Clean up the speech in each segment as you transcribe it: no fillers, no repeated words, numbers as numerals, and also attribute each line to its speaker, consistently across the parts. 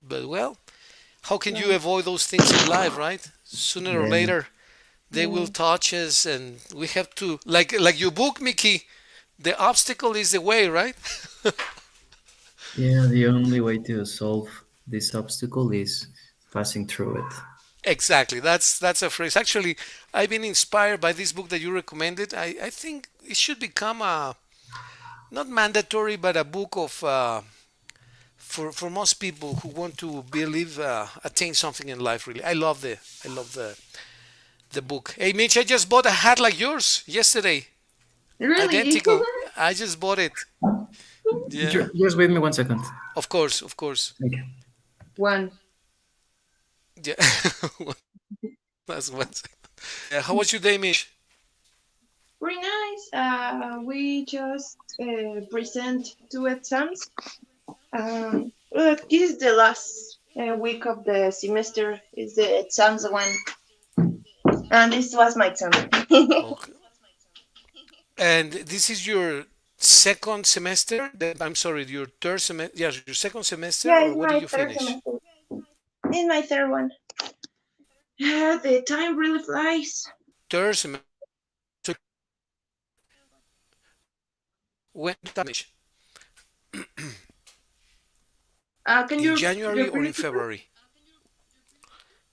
Speaker 1: But well, how can you
Speaker 2: Right.
Speaker 1: avoid those things in life, right? Sooner or
Speaker 3: Yeah,
Speaker 1: later, they will
Speaker 2: Yeah.
Speaker 1: touch us, and we have to, like your book, Mickey. The obstacle is the way, right?
Speaker 3: yeah. The only way to solve this obstacle is passing through it.
Speaker 1: Exactly. That's a phrase. Actually, I've been inspired by this book that you recommended. I think it should become a not mandatory, but a book of for most people who want to believe attain something in life. Really, I love the book. Hey, Mitch, I just bought a hat like yours yesterday.
Speaker 2: Really?
Speaker 1: Identical. I just bought it. Yeah.
Speaker 3: Just wait me 1 second.
Speaker 1: Of course, of course.
Speaker 3: Okay.
Speaker 2: One.
Speaker 1: Yeah. That's what. How was your day, Mitch?
Speaker 2: Very nice. We just present two exams. Well, this is the last week of the semester. Is the exams one, and this was my exam.
Speaker 1: Okay. And this is your second semester? I'm sorry, your third semester? Yes, your second semester,
Speaker 2: Yeah,
Speaker 1: or
Speaker 2: it's
Speaker 1: what did
Speaker 2: my
Speaker 1: you
Speaker 2: third
Speaker 1: finish?
Speaker 2: semester. It's my third one. The time really flies.
Speaker 1: Third semester. So when did that finish?
Speaker 2: Can
Speaker 1: In
Speaker 2: you
Speaker 1: January or in
Speaker 2: repeat it?
Speaker 1: February?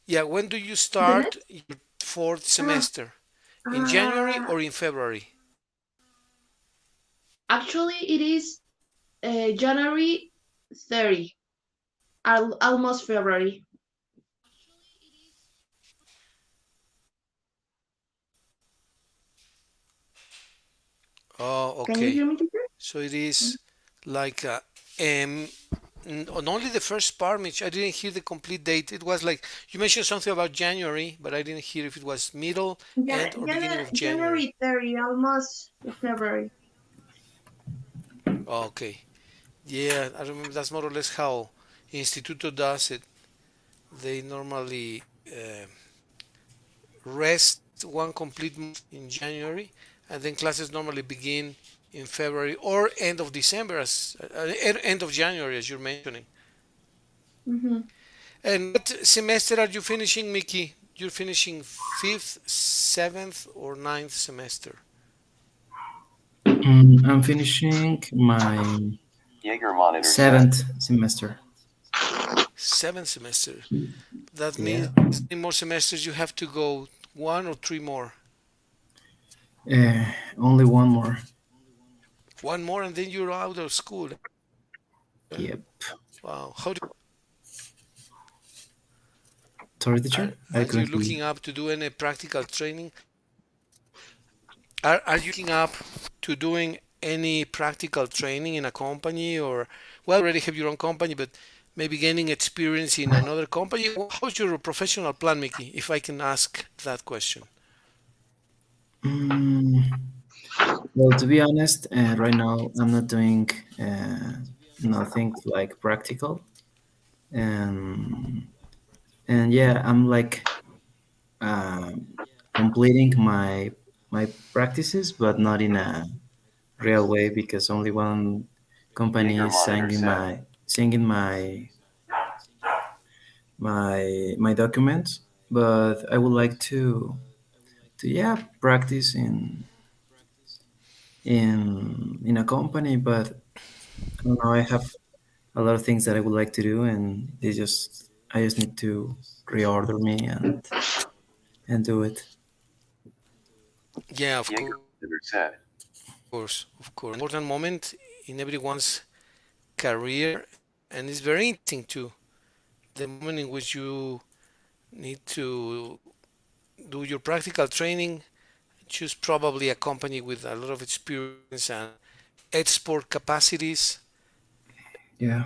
Speaker 1: Yeah, when do you
Speaker 2: The next?
Speaker 1: start your fourth
Speaker 2: Uh,
Speaker 1: semester? In January
Speaker 2: uh,
Speaker 1: or in February?
Speaker 2: Actually, it is January 30, almost February.
Speaker 1: Oh,
Speaker 2: Can you
Speaker 1: okay.
Speaker 2: hear me, teacher?
Speaker 1: So it is like um, on only the first part, Mitch. I didn't hear the complete date. It was like you mentioned something about January, but I didn't hear if it was middle, end, or beginning of January.
Speaker 2: January 30, almost February.
Speaker 1: Oh, okay. Yeah, I remember that's more or less how Instituto does it. They normally rest one complete month in January, and then classes normally begin in February or end of December, as end of January, as you're mentioning.
Speaker 2: Mm-hmm.
Speaker 1: And what semester are you finishing, Mickey? You're finishing fifth, seventh, or ninth semester?
Speaker 3: I'm finishing my seventh semester.
Speaker 1: Seventh semester. That
Speaker 3: Yeah.
Speaker 1: means in more semesters you have to go one or three more.
Speaker 3: Uh, Only one more.
Speaker 1: One more, and then you're out of school.
Speaker 3: Yep.
Speaker 1: Wow. How do
Speaker 3: Sorry,
Speaker 1: are,
Speaker 3: teacher. I
Speaker 1: are you
Speaker 3: couldn't hear you.
Speaker 1: looking up to do any practical training? Are you looking up to doing any practical training in a company, or well, already have your own company, but maybe gaining experience in another company? How's your professional plan, Mickey? If I can ask that question.
Speaker 3: Mm, well, to be honest, right now I'm not doing nothing like practical, and yeah, I'm like um completing my practices, but not in a real way because only one company is singing my documents. But I would like to yeah practice in a company, but I don't know. I have a lot of things that I would like to do, and I just need to reorder me and do it.
Speaker 1: Yeah, of course. Important moment in everyone's career, and it's very interesting too. The moment in which you need to do your practical training, choose probably a company with a lot of experience and export capacities.
Speaker 3: Yeah.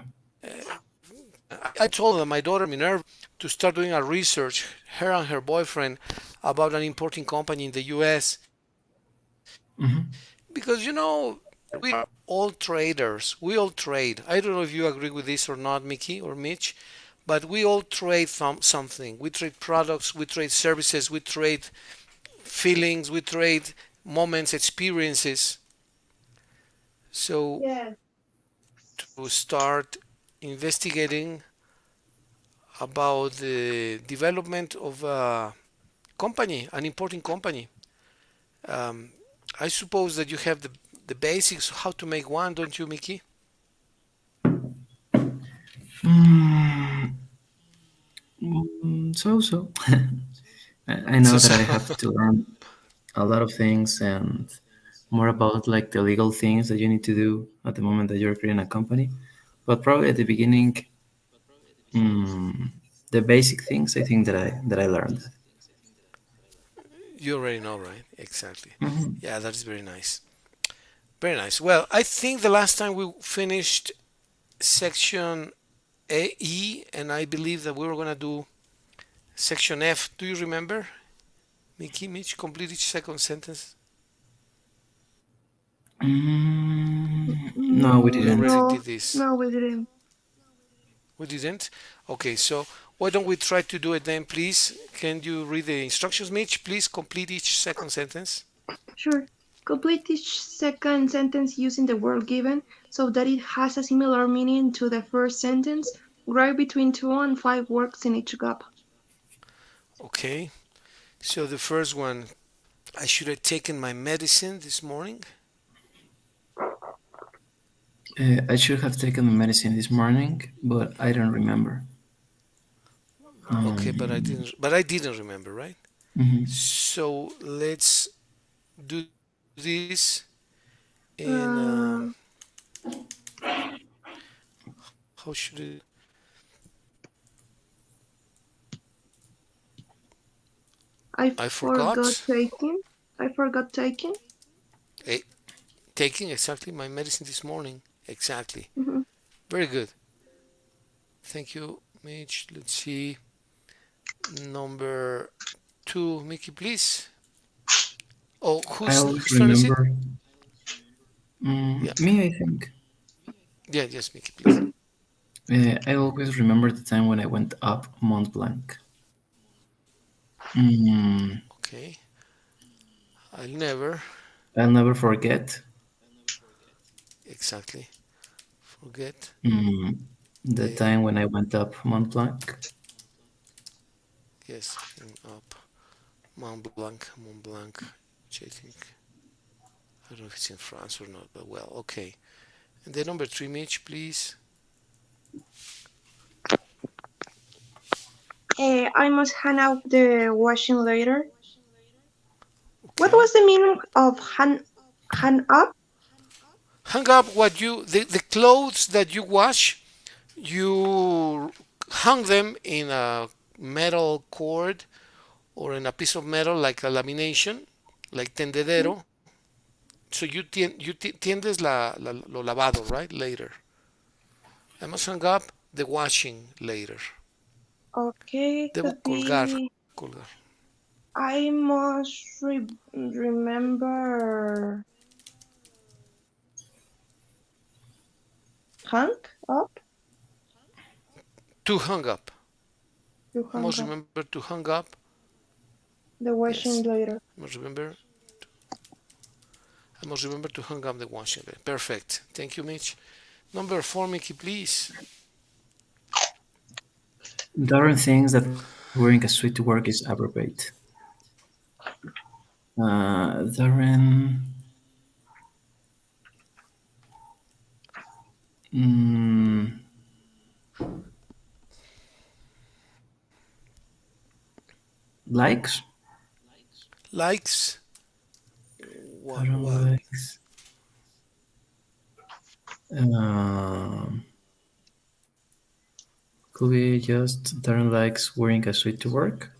Speaker 1: I told my daughter Minerva to start doing a research, her and her boyfriend, about an importing company in the US
Speaker 3: Hmm.
Speaker 1: because we are all traders. We all trade. I don't know if you agree with this or not, Mickey or Mitch, but we all trade something. We trade products, we trade services, we trade feelings, we trade moments, experiences. So
Speaker 2: Yeah.
Speaker 1: to start investigating about the development of a company, an important company. Um, I suppose that you have the basics how to make one, don't you, Mickey?
Speaker 3: Mm, so. I
Speaker 1: So,
Speaker 3: know that
Speaker 1: so
Speaker 3: I have to learn a lot of things and more about like the legal things that you need to do at the moment that you're creating a company. But probably at the beginning, mm, the basic things I think that I learned.
Speaker 1: you already know, right? Exactly.
Speaker 3: Mhm.
Speaker 1: Yeah, that is very nice. Very nice. Well, I think the last time we finished section A, E, and I believe that we were gonna do section F. Do you remember, Mickey? Mitch, complete each second sentence.
Speaker 3: No, we
Speaker 1: We
Speaker 3: didn't.
Speaker 1: already
Speaker 2: No,
Speaker 1: did this.
Speaker 2: no, we didn't.
Speaker 1: We didn't? Okay, so why don't we try to do it then, please? Can you read the instructions, Mitch? Please complete each second sentence.
Speaker 2: Sure. Complete each second sentence using the word given so that it has a similar meaning to the first sentence. Write between 2 and 5 words in each gap.
Speaker 1: Okay, so the first one, I should have taken my medicine this morning.
Speaker 3: I should have taken my medicine this morning, but I don't remember.
Speaker 1: Okay,
Speaker 3: Um,
Speaker 1: but I didn't remember, right?
Speaker 3: mhm.
Speaker 1: So let's do this in
Speaker 2: Uh,
Speaker 1: how should it?
Speaker 2: I
Speaker 1: I
Speaker 2: forgot
Speaker 1: forgot.
Speaker 2: taking. I forgot taking.
Speaker 1: Eh, taking exactly my medicine this morning. Exactly.
Speaker 2: Mhm.
Speaker 1: Very good. Thank you, Mitch. Let's see. Number two, Mickey, please. Oh,
Speaker 3: I always
Speaker 1: whose turn is it?
Speaker 3: remember.
Speaker 1: Yeah,
Speaker 3: Me, I think.
Speaker 1: yeah, yes, Mickey, please.
Speaker 3: I always remember the time when I went up Mont Blanc. Mm,
Speaker 1: Okay, I'll never
Speaker 3: I'll never forget
Speaker 1: exactly forget
Speaker 3: mm, the
Speaker 1: the
Speaker 3: time when I went up Mont Blanc.
Speaker 1: yes up Mont Blanc, Mont Blanc. Which I think I don't know if it's in France or not, but well, okay. And then number three, Mitch, please.
Speaker 2: I must hang out the washing later. What
Speaker 1: Okay,
Speaker 2: was the meaning of hang up?
Speaker 1: hang up what you the clothes that you wash. You hung them in a metal cord or in a piece of metal like a lamination, like tendedero. So tiendes lo lavado, right? Later. I must hang up the washing later.
Speaker 2: Okay,
Speaker 1: Debo
Speaker 2: could
Speaker 1: colgar,
Speaker 2: be.
Speaker 1: colgar.
Speaker 2: I must remember hang up.
Speaker 1: To hang up.
Speaker 2: You
Speaker 1: I
Speaker 2: hang
Speaker 1: must
Speaker 2: up
Speaker 1: remember to hang up.
Speaker 2: the
Speaker 1: Yes.
Speaker 2: washing later.
Speaker 1: I must remember. I must remember to hang up the washing. Perfect. Thank you, Mitch. Number four, Mickey, please.
Speaker 3: There are things that wearing a suit to work is appropriate. Darren, mm, likes.
Speaker 1: Likes.
Speaker 3: Darren
Speaker 1: What?
Speaker 3: likes. Um, could be just Darren likes wearing a suit to work.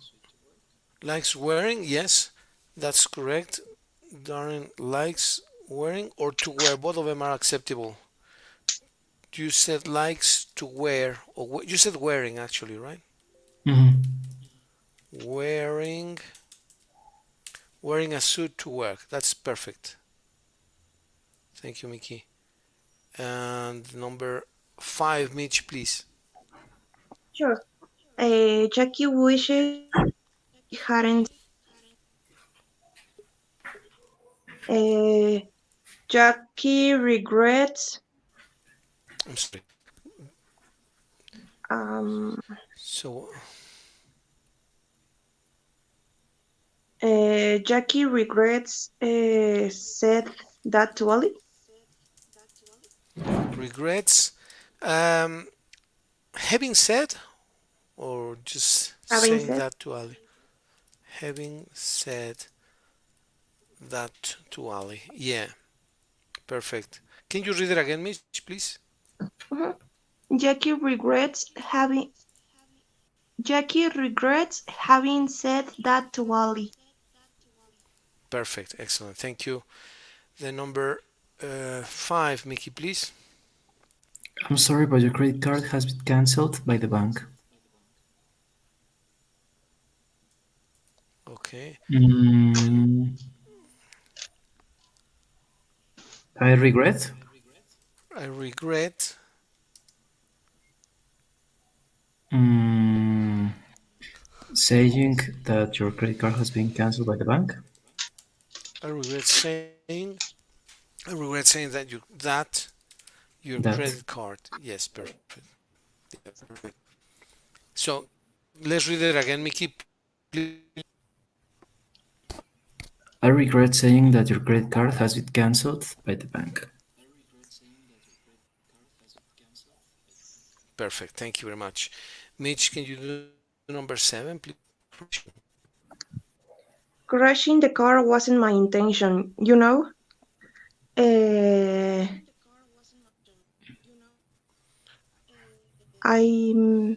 Speaker 1: Likes wearing? Yes, that's correct. Darren likes wearing or to wear. Both of them are acceptable. You said likes to wear, or you said wearing actually, right?
Speaker 3: Mhm.
Speaker 1: Wearing, wearing a suit to work. That's perfect. Thank you, Mickey. And number five, Mitch, please.
Speaker 2: Sure. Jackie wishes he hadn't. Uh, Jackie regrets.
Speaker 1: I'm sorry.
Speaker 2: Um,
Speaker 1: So,
Speaker 2: Jackie regrets said that to Ali.
Speaker 1: regrets. Um, having said, or just
Speaker 2: Having
Speaker 1: saying
Speaker 2: said,
Speaker 1: that to Ali? Having said that to Ali. Yeah, perfect. Can you read it again, Mitch, please?
Speaker 2: mhm. Jackie regrets having Jackie regrets having said that to Ali.
Speaker 1: Perfect. Excellent. Thank you. The number five, Mickey, please.
Speaker 3: I'm sorry, but your credit card has been cancelled by the bank.
Speaker 1: Okay.
Speaker 3: Mm, I regret
Speaker 1: I regret.
Speaker 3: mm, saying that your credit card has been cancelled by the bank.
Speaker 1: I regret saying. I regret saying that your credit
Speaker 3: That
Speaker 1: card. Yes, perfect. Yeah, perfect. So let's read it again, Mickey, please.
Speaker 3: I regret saying that your credit card has been cancelled by the bank.
Speaker 1: Perfect. Thank you very much. Mitch, can you do number seven, please?
Speaker 2: Crashing the car wasn't my intention, you know? Uh, I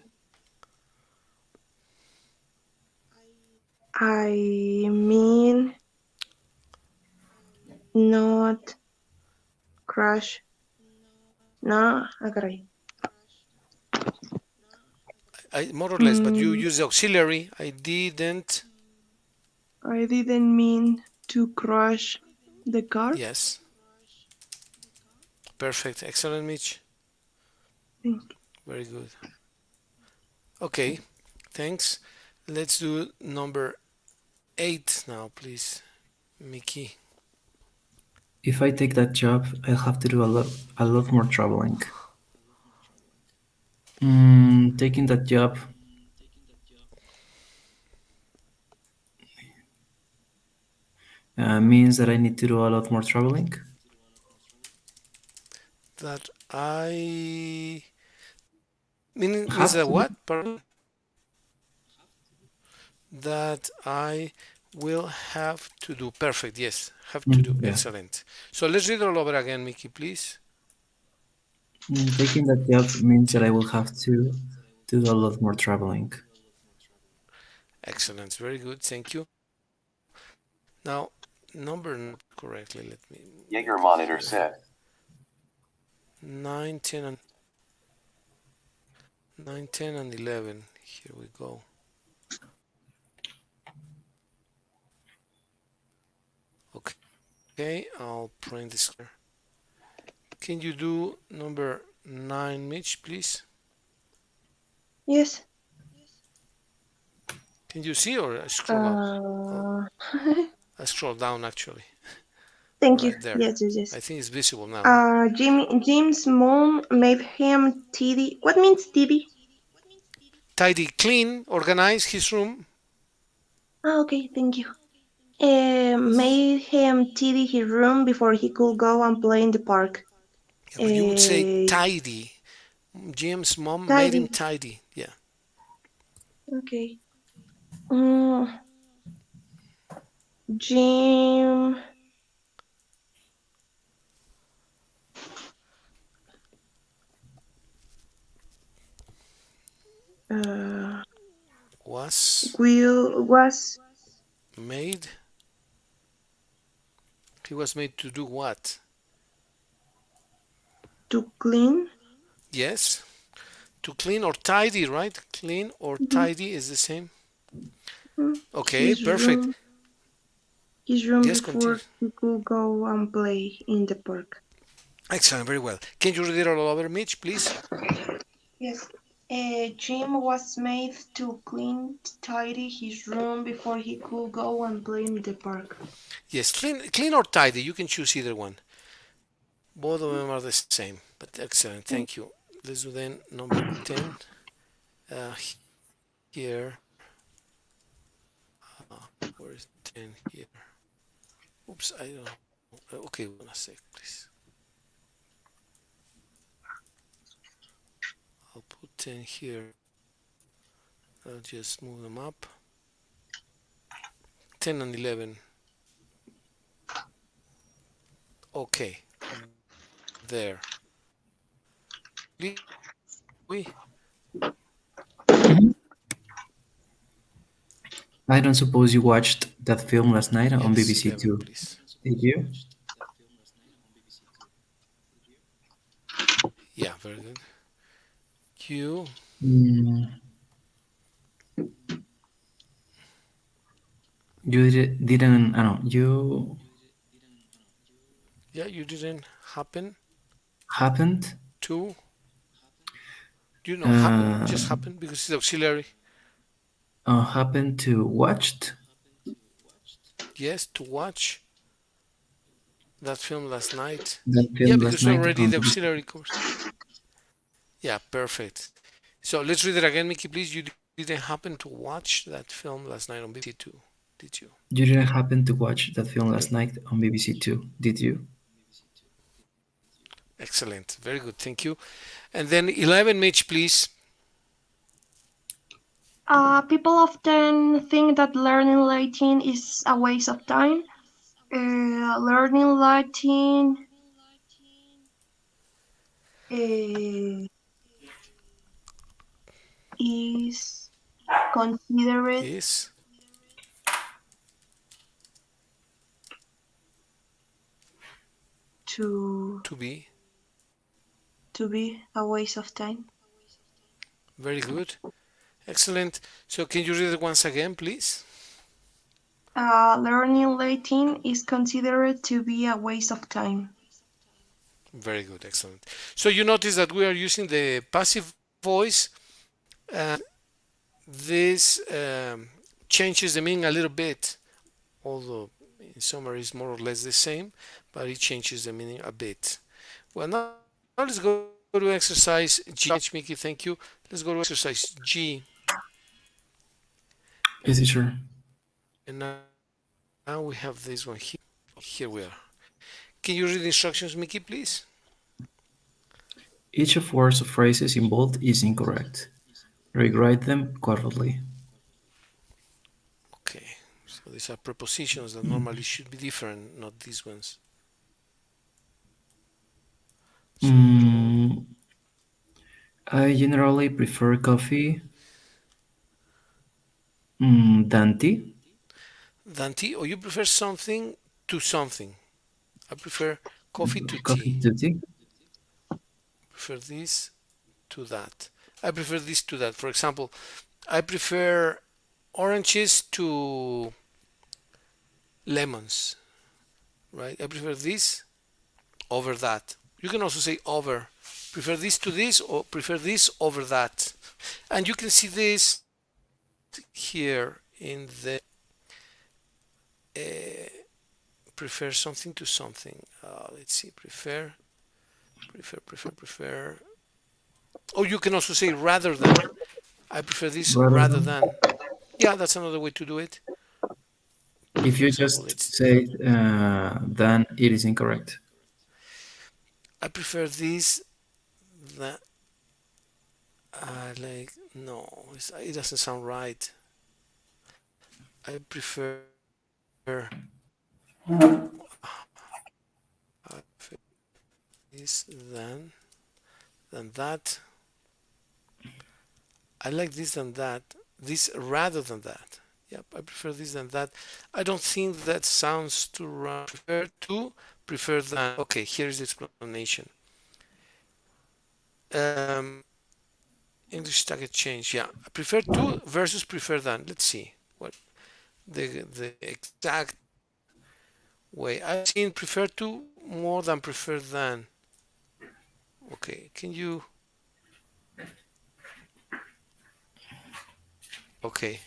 Speaker 2: I mean not crash. No, caray.
Speaker 1: More or less, but you
Speaker 2: Mm,
Speaker 1: use the auxiliary. I didn't.
Speaker 2: I didn't mean to crash the car.
Speaker 1: Yes. Perfect. Excellent, Mitch.
Speaker 2: Think-
Speaker 1: Very good. Okay. Thanks. Let's do number eight now, please. Mickey.
Speaker 3: If I take that job, I'll have to do a lot more traveling. Taking that job means that I need to do a lot more traveling.
Speaker 1: That I means
Speaker 3: Have
Speaker 1: that
Speaker 3: to do.
Speaker 1: what? Pardon? That I will have to do. Perfect. Yes. Have to do.
Speaker 3: Yeah.
Speaker 1: Excellent. So let's read all over again, Mickey, please.
Speaker 3: Taking that job means that I will have to do a lot more traveling.
Speaker 1: Excellent. Very good. Thank you. Now, number correctly. Let me move
Speaker 4: Jaeger monitor
Speaker 1: here.
Speaker 4: set.
Speaker 1: 9, 10, and 9, 10, and 11. Here we go. Okay, I'll print this here. Can you do number 9, Mitch, please?
Speaker 2: Yes.
Speaker 1: Can you see or I scroll up? Oh,
Speaker 2: Uh,
Speaker 1: I scroll down actually.
Speaker 2: thank you.
Speaker 1: Right there.
Speaker 2: Yes, yes, yes.
Speaker 1: I think it's visible now.
Speaker 2: Jim's mom made him tiddy. What means tiddy?
Speaker 1: Tidy, clean, organize his room.
Speaker 2: Ah, okay, thank you.
Speaker 1: Yes.
Speaker 2: Made him tidy his room before he could go and play in the park.
Speaker 1: Yeah, but you would say
Speaker 2: Uh,
Speaker 1: tidy. Jim's mom made him
Speaker 2: tidy.
Speaker 1: tidy. Yeah.
Speaker 2: Okay. Mm, Jim. Uh,
Speaker 1: Was
Speaker 2: Will was
Speaker 1: made. He was made to do what?
Speaker 2: to clean.
Speaker 1: Yes. To clean or tidy, right? Clean or
Speaker 2: Mhm,
Speaker 1: tidy is the same.
Speaker 2: mhm.
Speaker 1: Okay,
Speaker 2: His
Speaker 1: perfect.
Speaker 2: room. His room
Speaker 1: Yes, continue.
Speaker 2: before he could go and play in the park.
Speaker 1: Excellent, very well. Can you read it all over, Mitch, please?
Speaker 2: Yes. Jim was made to clean, tidy his room before he could go and play in the park.
Speaker 1: Yes, clean or tidy. You can choose either one. Both of them are the same. But excellent, thank you. Let's do then number 10. Here, where is 10 here? Oops, I don't know. Okay, one a sec, please. I'll put 10 here. I'll just move them up. 10 and 11. Okay, there. We
Speaker 3: Mhm. I don't suppose you watched that film last night on
Speaker 1: yes,
Speaker 3: BBC
Speaker 1: 11,
Speaker 3: Two,
Speaker 1: please.
Speaker 3: did you?
Speaker 1: Yeah, very good. You,
Speaker 3: Mm, you didn't. I don't know. You
Speaker 1: yeah, you didn't happen
Speaker 3: happened
Speaker 1: to, happen,
Speaker 3: uh,
Speaker 1: just happen because it's auxiliary.
Speaker 3: happened to watched
Speaker 1: Yes, to watch that film last night.
Speaker 3: that
Speaker 1: Yeah,
Speaker 3: film last
Speaker 1: because
Speaker 3: night
Speaker 1: already
Speaker 3: on
Speaker 1: the
Speaker 3: BBC.
Speaker 1: auxiliary course. Yeah, perfect. So let's read it again, Mickey, please. You didn't happen to watch that film last night on BBC Two, did you?
Speaker 3: You didn't happen to watch that film
Speaker 1: Hello.
Speaker 3: last night on BBC Two, did you?
Speaker 1: Excellent. Very good. Thank you. And then 11, Mitch, please.
Speaker 2: People often think that learning Latin is a waste of time. Learning Latin uh, is considered
Speaker 1: Is
Speaker 2: to
Speaker 1: to be.
Speaker 2: be a waste of time.
Speaker 1: Very good. Excellent. So can you read it once again, please?
Speaker 2: Learning Latin is considered to be a waste of time.
Speaker 1: Very good. Excellent. So you notice that we are using the passive voice, and this changes the meaning a little bit, although in summary is more or less the same, but it changes the meaning a bit. Well, now let's go to exercise G. Thank you very much, Mickey. Thank you. Let's go to exercise G,
Speaker 3: Yes, teacher.
Speaker 1: and now we have this one here. Here we are. Can you read the instructions, Mickey, please?
Speaker 3: Each of words or phrases in bold is incorrect. Rewrite them quarterly.
Speaker 1: Okay. So these are prepositions that
Speaker 3: Mm.
Speaker 1: normally should be different, not these ones. So you
Speaker 3: Mm, I generally prefer coffee than tea.
Speaker 1: than tea, or you prefer something to something. I prefer coffee to
Speaker 3: Coffee
Speaker 1: tea.
Speaker 3: to tea.
Speaker 1: Prefer this to that. I prefer this to that. For example, I prefer oranges to lemons, right? I prefer this over that. You can also say over. Prefer this to this or prefer this over that. And you can see this here in the prefer something to something. Let's see, prefer. Oh, you can also say rather than. I prefer this
Speaker 3: Rather
Speaker 1: rather
Speaker 3: than.
Speaker 1: than. Yeah, that's another way to do it.
Speaker 3: If
Speaker 1: For
Speaker 3: you
Speaker 1: example,
Speaker 3: just
Speaker 1: it's
Speaker 3: say then it is incorrect.
Speaker 1: I prefer this that like no, it doesn't sound right. I prefer this than that. I like this than that. This rather than that. Yep, I prefer this than that. I don't think that sounds too right. Prefer than. Okay, here's the explanation. Um, English target change. Yeah, I prefer to versus prefer than. Let's see what the exact way. I've seen prefer to more than prefer than. Okay, can you? Okay,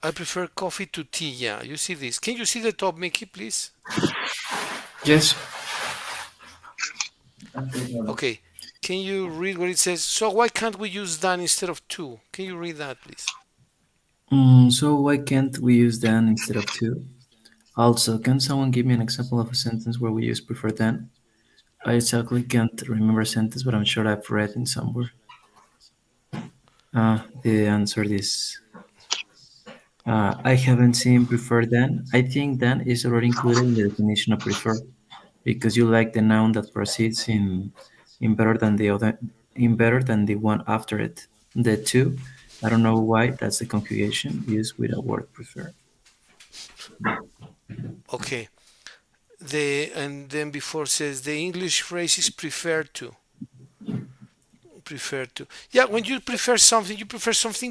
Speaker 1: I prefer coffee to tea. Yeah, you see this. Can you see the top, Mickey, please?
Speaker 3: Yes.
Speaker 1: Okay. Can you read what it says? So why can't we use than instead of to? Can you read that, please?
Speaker 3: So why can't we use than instead of to? Also, can someone give me an example of a sentence where we use prefer than? I exactly can't remember a sentence, but I'm sure I've read in somewhere. The answer is I haven't seen prefer than. I think than is already included in the definition of prefer because you like the noun that precedes in better than the other in better than the one after it. The two, I don't know why that's the conjugation used with a word prefer.
Speaker 1: Okay. And then before says the English phrase is prefer to. Yeah, when you prefer something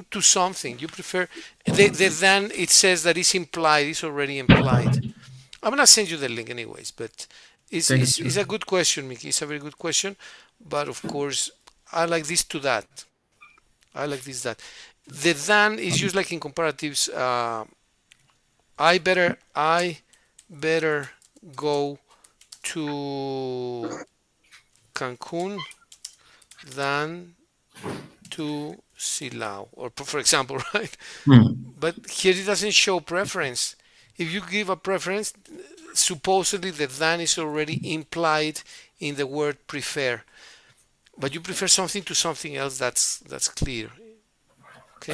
Speaker 1: to something. You prefer the than it says that is implied, is already implied. I'm gonna send you the link anyways, but
Speaker 3: Thank you,
Speaker 1: it's
Speaker 3: sir.
Speaker 1: a good question, Mickey. It's a very good question, but of course, I like this to that. I like this that. The than is used like in comparatives. I better go to Cancun than to Silao, or for example, right?
Speaker 3: Hmm.
Speaker 1: But here it doesn't show preference. If you give a preference, supposedly the than is already implied in the word prefer. But you prefer something to something else. That's clear. Okay.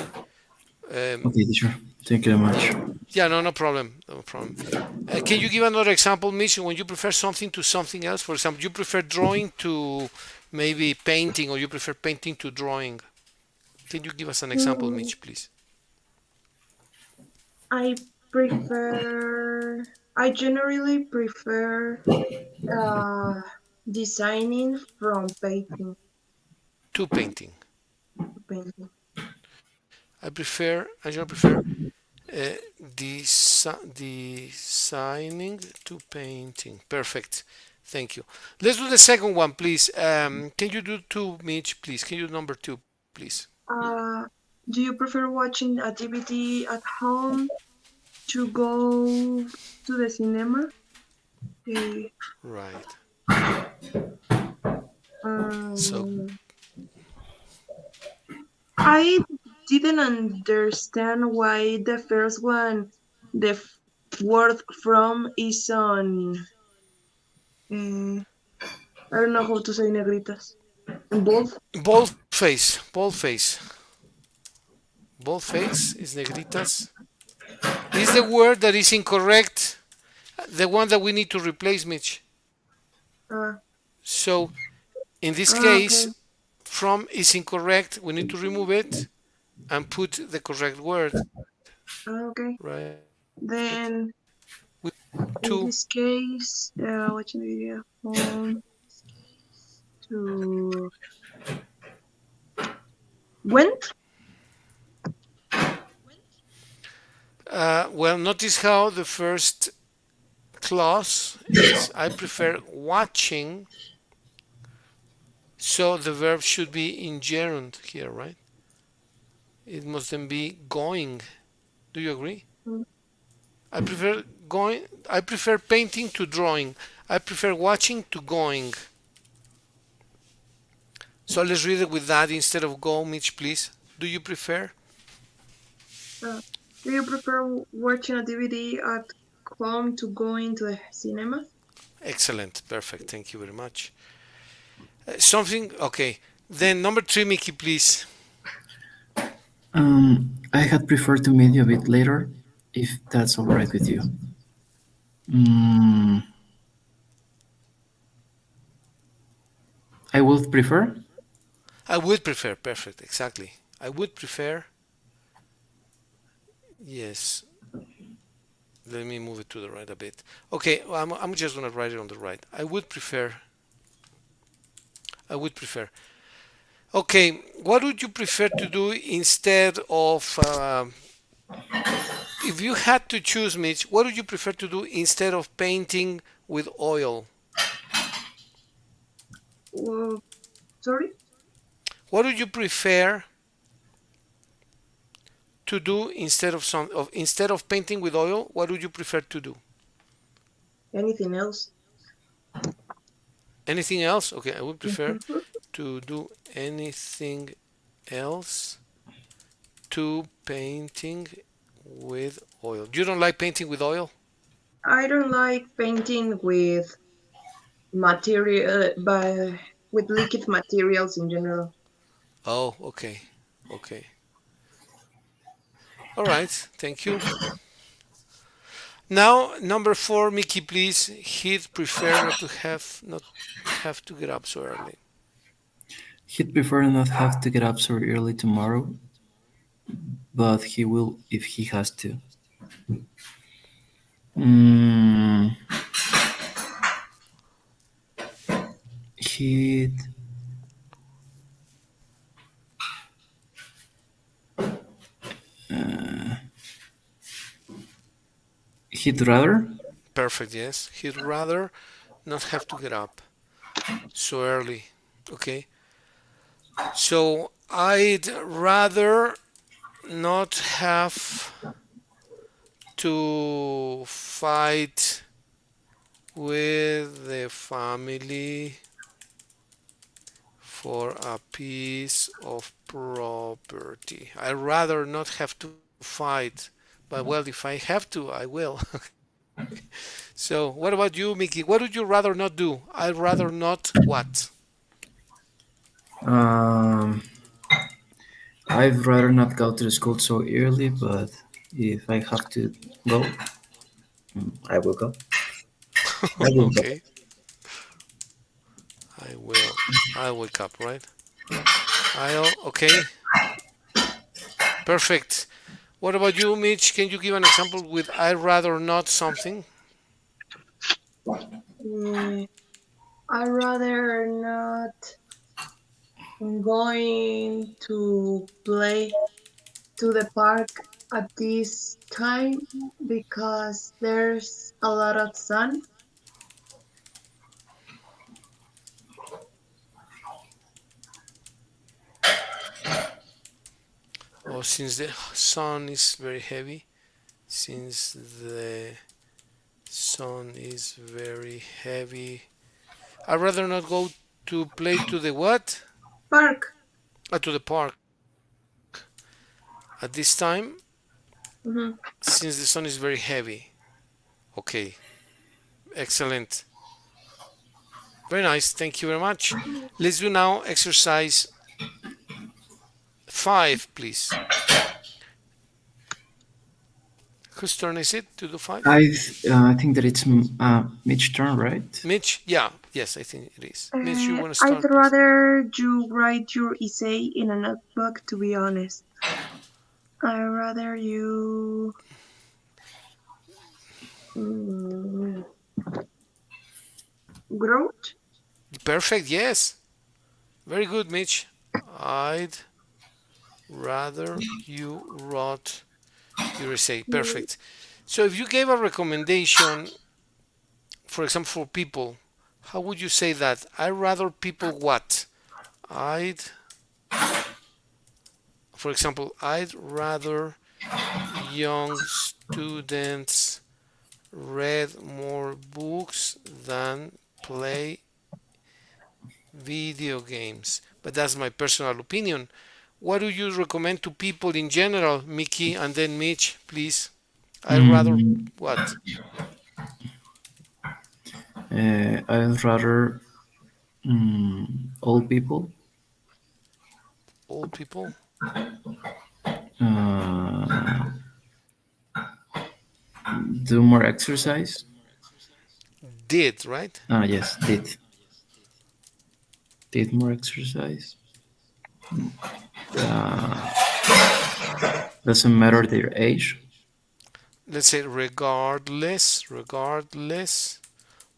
Speaker 1: Um,
Speaker 3: Okay, teacher. Thank you very much.
Speaker 1: yeah. No. No problem. No problem. Can you give another example, Miss, when you prefer something to something else? For example, you prefer drawing to maybe painting, or you prefer painting to drawing. Can you give us an example,
Speaker 2: Hmm,
Speaker 1: Mitch, please?
Speaker 2: I prefer. I generally prefer uh, designing from painting
Speaker 1: To painting.
Speaker 2: to painting.
Speaker 1: I generally prefer uh, designing to painting. Perfect. Thank you. Let's do the second one, please. Can you do two, Mitch, please? Can you do number two, please?
Speaker 2: Uh, do you prefer watching a DVD at home to go to the cinema? Eh,
Speaker 1: Right. So
Speaker 2: um, I didn't understand why the first one, the word from is on. Uh, I don't know how to say negritas. Both.
Speaker 1: bold face, bold face is negritas. Is the word that is incorrect the one that we need to replace, Mitch?
Speaker 2: Uh,
Speaker 1: So in this case,
Speaker 2: okay.
Speaker 1: from is incorrect. We need to remove it and put the correct word,
Speaker 2: Okay.
Speaker 1: right?
Speaker 2: Then
Speaker 1: With
Speaker 2: in
Speaker 1: to.
Speaker 2: this case, watching the video home to went.
Speaker 1: Well, notice how the first clause is I prefer watching, so the verb should be in gerund here, right? It must then be going. Do you agree? I prefer going. I prefer painting to drawing. I prefer watching to going. So let's read it with that instead of go, Mitch, please. Do you prefer?
Speaker 2: Uh, do you prefer watching a DVD at home to going to the cinema?
Speaker 1: Excellent. Perfect. Thank you very much. Something. Okay. Then number three, Mickey, please.
Speaker 3: I had preferred to meet you a bit later, if that's all right with you. Mm, I would prefer.
Speaker 1: I would prefer. Perfect. Exactly. I would prefer. Yes. Let me move it to the right a bit. Okay. Well, I'm just going to write it on the right. I would prefer. I would prefer. Okay. What would you prefer to do instead of. If you had to choose, Mitch, what would you prefer to do instead of painting with oil?
Speaker 2: Well, sorry,
Speaker 1: What would you prefer to do instead of painting with oil? What would you prefer to do?
Speaker 2: anything else?
Speaker 1: Anything else? Okay, I would prefer
Speaker 2: Mhm.
Speaker 1: to do anything else to painting with oil. You don't like painting with oil?
Speaker 2: I don't like painting with material, with liquid materials in general.
Speaker 1: Oh, okay. Okay. All right. Thank you. Now, number four, Mickey, please. He'd prefer not have to get up so early.
Speaker 3: He'd prefer not have to get up so early tomorrow, but he will if he has to. Mm, he'd he'd rather.
Speaker 1: Perfect. Yes. He'd rather not have to get up so early. Okay. So I'd rather not have to fight with the family for a piece of property. I'd rather not have to fight, but well, if I have to, I will. So, what about you, Mickey? What would you rather not do? I'd rather not what?
Speaker 3: Um, I'd rather not go to the school so early, but if I have to go, I will go. I will go.
Speaker 1: Okay, I will. I'll wake up, right? Okay, perfect. What about you, Mitch? Can you give an example with I'd rather not something?
Speaker 2: Mm, I rather not going to play to the park at this time because there's a lot of sun.
Speaker 1: Or since the sun is very heavy, since the sun is very heavy, I'd rather not go to play to the what?
Speaker 2: Park.
Speaker 1: To the park at this time
Speaker 2: Mhm.
Speaker 1: since the sun is very heavy. Okay, excellent. Very nice. Thank you very much. Let's do now exercise 5, please. Whose turn is it to do 5?
Speaker 3: I think that it's Mitch turn, right?
Speaker 1: Mitch? Yeah, yes, I think it is. Mitch, you want to
Speaker 2: I'd
Speaker 1: start, please?
Speaker 2: rather you write your essay in a notebook, to be honest. I'd rather you mm, wrote.
Speaker 1: Perfect, yes. Very good, Mitch. I'd rather you wrote your essay.
Speaker 2: Mm,
Speaker 1: Perfect. So if you gave a recommendation, for example, for people, how would you say that? I'd rather people what? I'd, for example, I'd rather young students read more books than play video games. But that's my personal opinion. What do you recommend to people in general, Mickey, and then Mitch, please? I'd rather
Speaker 3: Mm,
Speaker 1: what?
Speaker 3: I'd rather old people
Speaker 1: Old people
Speaker 3: uh, do more exercise.
Speaker 1: did, right?
Speaker 3: Yes, did more exercise. Uh, doesn't matter their age,
Speaker 1: Let's say regardless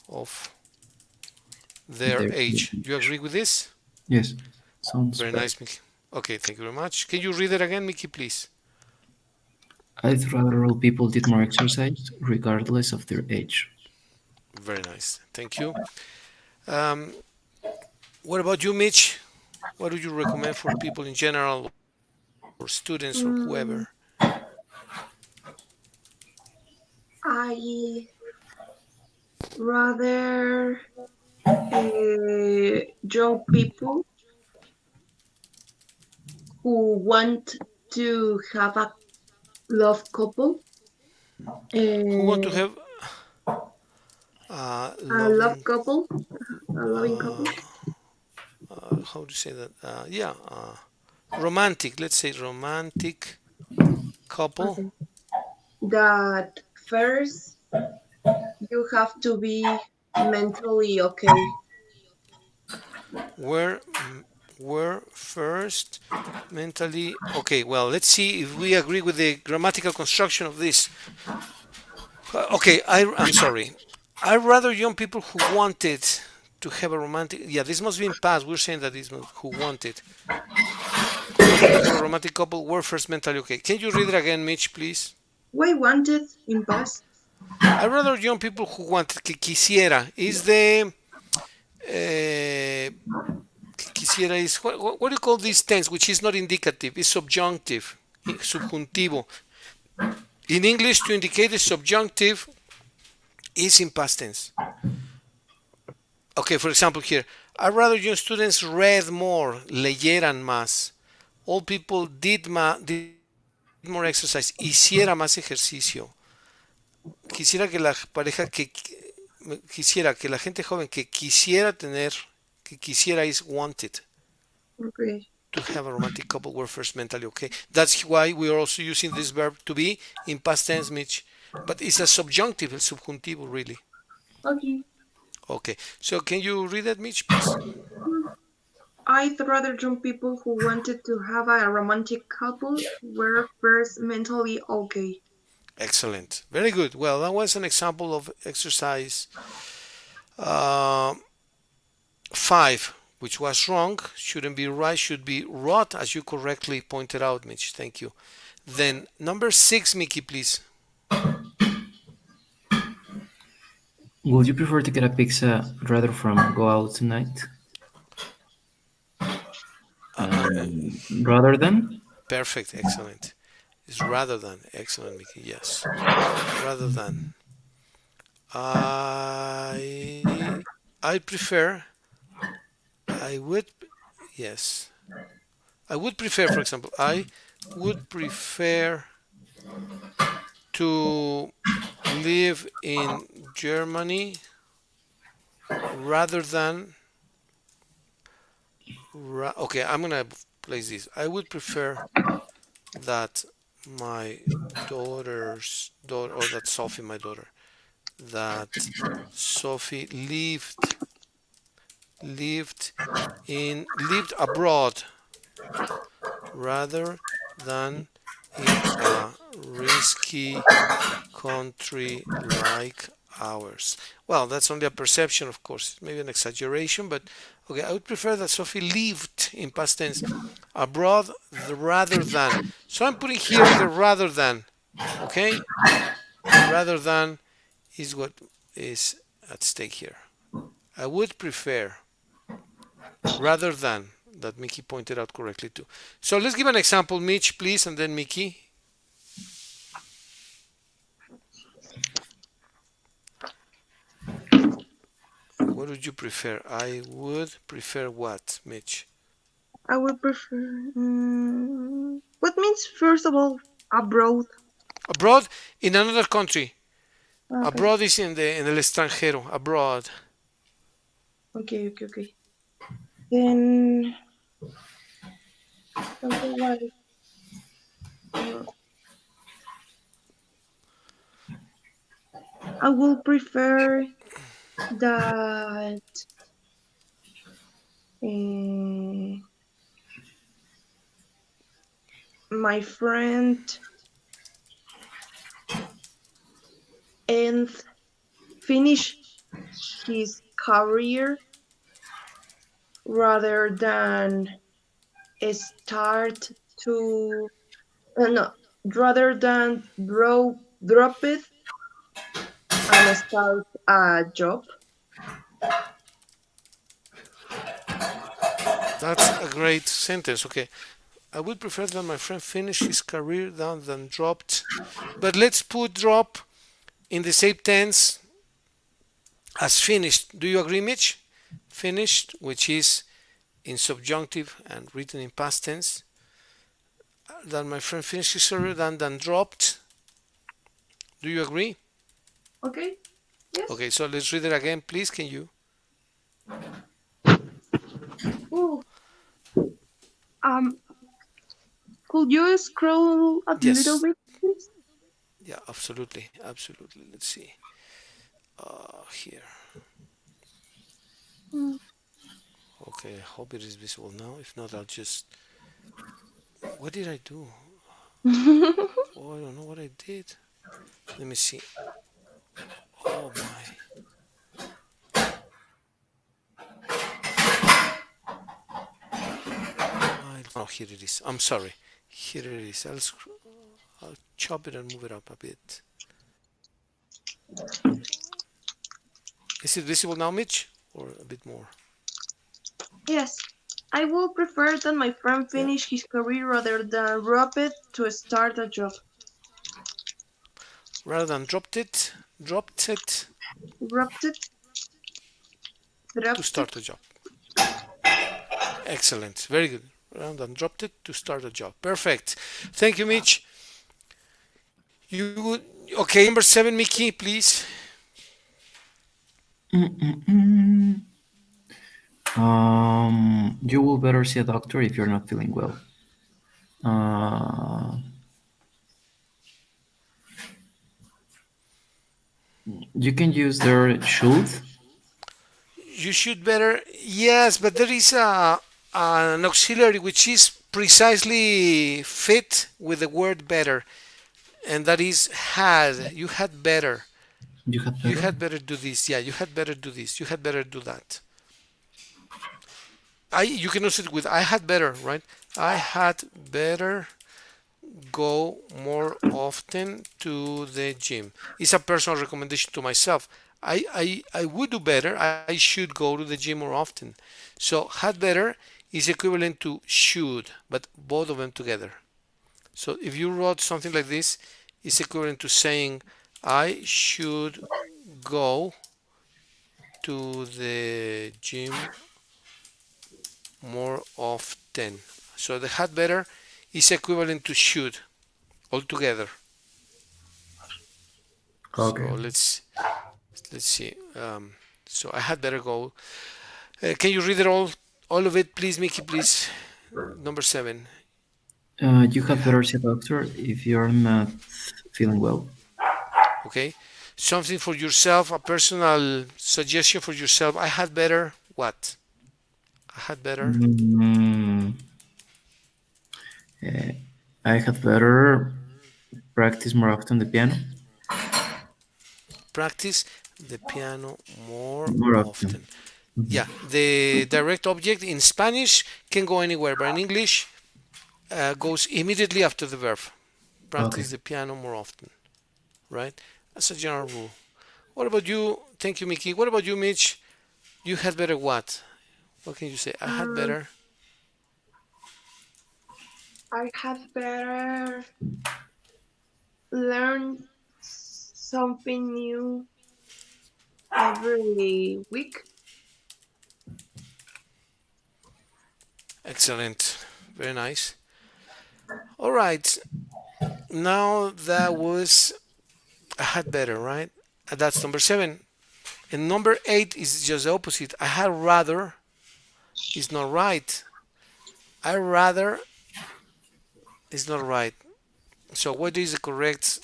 Speaker 1: of their
Speaker 3: their
Speaker 1: age. Do you
Speaker 3: age.
Speaker 1: agree with this?
Speaker 3: Yes, sounds
Speaker 1: Very
Speaker 3: better.
Speaker 1: nice, Mickey. Okay, thank you very much. Can you read it again, Mickey, please?
Speaker 3: I'd rather all people did more exercise regardless of their age.
Speaker 1: Very nice. Thank you. Um, what about you, Mitch? What do you recommend for people in general or students or whoever?
Speaker 2: mm, I rather young people. who want to have a love couple,
Speaker 1: Who want to
Speaker 2: uh,
Speaker 1: have
Speaker 2: a love
Speaker 1: loving,
Speaker 2: couple, a loving couple.
Speaker 1: uh, how do you say that? Romantic, let's say romantic couple.
Speaker 2: Okay. That first you have to be mentally okay.
Speaker 1: Were were first mentally okay. Well, let's see if we agree with the grammatical construction of this. Okay, I'm sorry. I rather young people who wanted to have a romantic. Yeah, this must be in past. We're saying that this must, who wanted to have a romantic couple were first mentally okay. Can you read it again, Mitch, please?
Speaker 2: Why wanted in past?
Speaker 1: I rather young people who wanted que quisiera is the quisiera is what do you call this tense which is not indicative? It's subjunctive, subjuntivo. In English, to indicate the subjunctive is in past tense. Okay, for example, here, I rather young students read more, leyeran más. All people did more exercise, hiciera más ejercicio. Quisiera que la pareja que quisiera que la gente joven que quisiera tener, que quisiera is wanted
Speaker 2: Okay.
Speaker 1: to have a romantic couple were first mentally okay. That's why we are also using this verb to be in past tense, Mitch. But it's a subjunctive, el subjuntivo, really.
Speaker 2: Okay.
Speaker 1: Okay, so can you read that, Mitch, please?
Speaker 2: I'd rather young people who wanted to have a romantic couple were first mentally okay.
Speaker 1: Excellent. Very good. Well, that was an example of exercise uh, 5, which was wrong. Shouldn't be right, should be rot, as you correctly pointed out, Mitch. Thank you. Then number 6, Mickey, please.
Speaker 3: Would you prefer to get a pizza rather from go out tonight?
Speaker 1: Uh, uh, uh,
Speaker 3: Rather than?
Speaker 1: Perfect. Excellent. Is rather than. Excellent, Mickey. Yes. Rather than. I I prefer. I would. Yes. I would prefer, for example, I would prefer to live in Germany rather than. Okay, I'm gonna place this. I would prefer that my daughter's daughter, or that Sophie, my daughter, that Sophie lived lived abroad rather than in a risky country like ours. Well, that's only a perception, of course, maybe an exaggeration, but okay, I would prefer that Sophie lived in past tense abroad rather than. So I'm putting here the rather than, okay? The rather than is what is at stake here. I would prefer rather than that Mickey pointed out correctly too. So let's give an example, Mitch, please, and then Mickey. What would you prefer? I would prefer what, Mitch?
Speaker 2: I would prefer. What means first of all abroad?
Speaker 1: Abroad in another country.
Speaker 2: Okay.
Speaker 1: Abroad is in el extranjero. Abroad.
Speaker 2: Okay. Okay. Okay. Then something like uh, I will prefer that uh, my friend and finish his career rather than start to no rather than drop it and start a job.
Speaker 1: That's a great sentence. Okay. I would prefer that my friend finish his career down than dropped. But let's put drop in the same tense as finished. Do you agree, Mitch? Finished, which is in subjunctive and written in past tense. that my friend finished his career than dropped. Do you agree?
Speaker 2: Okay. Yes.
Speaker 1: Okay, so let's read it again, please. Can you?
Speaker 2: Ooh. Um. Could you scroll a little
Speaker 1: Yes.
Speaker 2: bit, please?
Speaker 1: Yeah, absolutely, absolutely. Let's see. Here.
Speaker 2: Mm.
Speaker 1: Okay, I hope it is visible now. If not, I'll just. What did I do? Oh, I don't know what I did. Let me see. Oh my. Oh, here it is. I'm sorry. Here it is. I'll chop it and move it up a bit. Is it visible now, Mitch? Or a bit more?
Speaker 2: Yes. I would prefer that my friend
Speaker 1: Yeah.
Speaker 2: finish his career rather than drop it to start a job.
Speaker 1: Rather than dropped it
Speaker 2: Dropped it.
Speaker 1: to
Speaker 2: Dropped it.
Speaker 1: start a job. Excellent. Very good. Rather than dropped it to start a job. Perfect. Thank you, Mitch. You okay? Number seven, Mickey, please.
Speaker 3: Mm-mm-mm. You will better see a doctor if you're not feeling well. Uh, you can use their should.
Speaker 1: You should better. Yes, but there is an auxiliary which is precisely fit with the word better, and that is had. You had better.
Speaker 3: You had
Speaker 1: You
Speaker 3: better.
Speaker 1: had better do this. Yeah, you had better do this. You had better do that. You can use it with I had better, right? I had better go more often to the gym. It's a personal recommendation to myself. I would do better. I should go to the gym more often. So had better is equivalent to should, but both of them together. So if you wrote something like this, it's equivalent to saying I should go to the gym more often. So the had better is equivalent to should altogether.
Speaker 3: Okay.
Speaker 1: So let's see. So I had better go. Can you read it all of it, please, Mickey? Please, number seven.
Speaker 3: You
Speaker 1: You
Speaker 3: had
Speaker 1: had
Speaker 3: better see a doctor if you're not feeling well.
Speaker 1: okay. Something for yourself, a personal suggestion for yourself. I had better what? I had better
Speaker 3: Mm, eh, I had better practice more often the piano.
Speaker 1: practice the piano more
Speaker 3: More often.
Speaker 1: often. Yeah, the direct object in Spanish can go anywhere, but in English goes immediately after the verb.
Speaker 3: Okay.
Speaker 1: Practice the piano more often, right? That's a general rule. What about you? Thank you, Mickey. What about you, Mitch? You had better what? What can you say? I had
Speaker 2: Mm,
Speaker 1: better.
Speaker 2: I had better learn something new every week.
Speaker 1: Excellent. Very nice. All right. Now that was I had better, right? That's number seven. And number eight is just the opposite. I had rather is not right. I rather is not right. So what is the correct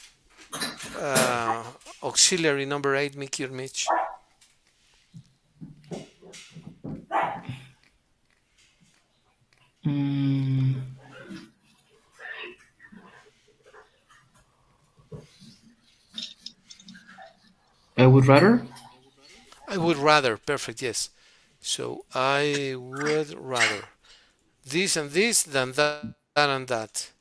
Speaker 1: uh, auxiliary number eight, Mickey or Mitch?
Speaker 3: Mm, I would rather.
Speaker 1: I would rather. Perfect. Yes. So I would rather this and this than that and that.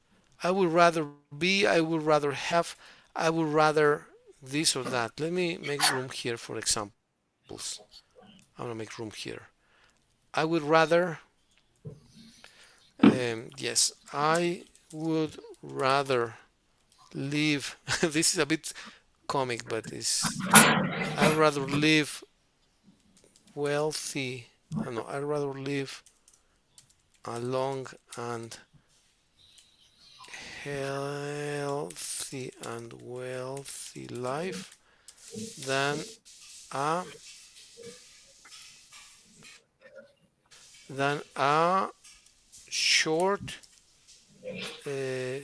Speaker 1: I would rather be. I would rather have. I would rather this or that. Let me make room here for examples. I'm gonna make room here. I would rather. Yes, I would rather live. This is a bit comic, but it's. I'd rather live wealthy. I don't know. I'd rather live a long and healthy and wealthy life than a short,